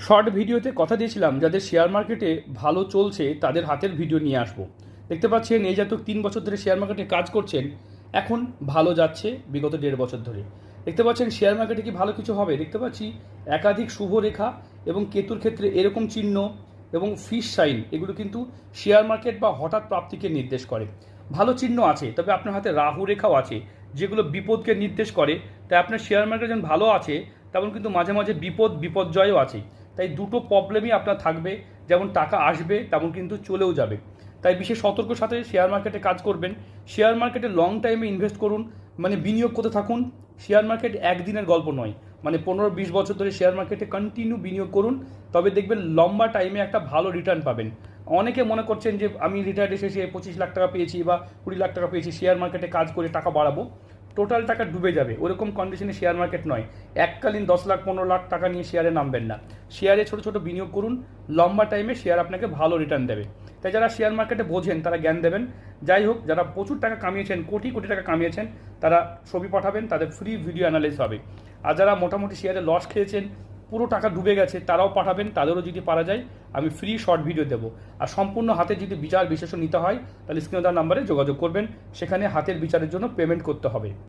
Short ভিডিওতে কথা দিয়েছিলাম যাদের শেয়ার মার্কেটে ভালো চলছে তাদের হাতের ভিডিও নিয়ে আসবো। দেখতে পাচ্ছেন এই জাতক 3 বছর ধরে শেয়ার মার্কেটে কাজ করছেন, এখন ভালো যাচ্ছে বিগত 1.5 বছর ধরে। দেখতে পাচ্ছেন শেয়ার মার্কেটে কি ভালো কিছু হবে, দেখতে পাচ্ছি একাধিক শুভ রেখা এবং কেতুর ক্ষেত্রে এরকম চিহ্ন এবং ফিশ সাইন, এগুলো কিন্তু শেয়ার মার্কেট বা হঠাৎ প্রাপ্তিকে নির্দেশ করে। ভালো চিহ্ন আছে, তবে আপনার হাতে রাহু রেখাও আছে যেগুলো বিপদকে নির্দেশ করে। তাই আপনার শেয়ার মার্কেট যেমন ভালো আছে তেমন কিন্তু মাঝে মাঝে বিপর্যয়ও আছে। তাই দুটো প্রবলেমই আপনার থাকবে, যেমন টাকা আসবে তেমন কিন্তু চলেও যাবে। তাই বিশেষ সতর্কর সাথে শেয়ার মার্কেটে কাজ করবেন। শেয়ার মার্কেটে লং টাইমে ইনভেস্ট করুন, মানে বিনিয়োগ করতে থাকুন। শেয়ার মার্কেট একদিনের গল্প নয়, মানে 15-20 বছর ধরে শেয়ার মার্কেটে কন্টিনিউ বিনিয়োগ করুন, তবে দেখবেন লম্বা টাইমে একটা ভালো রিটার্ন পাবেন। অনেকে মনে করছেন যে আমি রিটায়ার্ড এসেছি 25 লাখ টাকা পেয়েছি বা 20 লাখ টাকা পেয়েছি, শেয়ার মার্কেটে কাজ করে টাকা বাড়াবো, টোটাল টাকা ডুবে যাবে। ওরকম কন্ডিশনে শেয়ার মার্কেট নয়। এককালীন 10 লাখ 15 লাখ টাকা নিয়ে শেয়ারে নামবেন না। শেয়ারে ছোটো ছোটো বিনিয়োগ করুন, লম্বা টাইমে শেয়ার আপনাকে ভালো রিটার্ন দেবে। তাই যারা শেয়ার মার্কেটে বোঝেন তারা জ্ঞান দেবেন। যাই হোক, যারা প্রচুর টাকা কামিয়েছেন, কোটি কোটি টাকা কামিয়েছেন, তারা ছবি পাঠাবেন, তাদের ফ্রি ভিডিও অ্যানালাইজ হবে। আর যারা মোটামুটি শেয়ারে লস খেয়েছেন, পুরো টাকা ডুবে গেছে, তারাও পাঠাবেন, তাদেরও যদি পারা যায় আমি ফ্রি শর্ট ভিডিও দেবো। আর সম্পূর্ণ হাতে যদি বিচার বিশ্লেষণ নিতে হয় তাহলে স্ক্রিনে দেওয়া নাম্বারে যোগাযোগ করবেন, সেখানে হাতের বিচারের জন্য পেমেন্ট করতে হবে।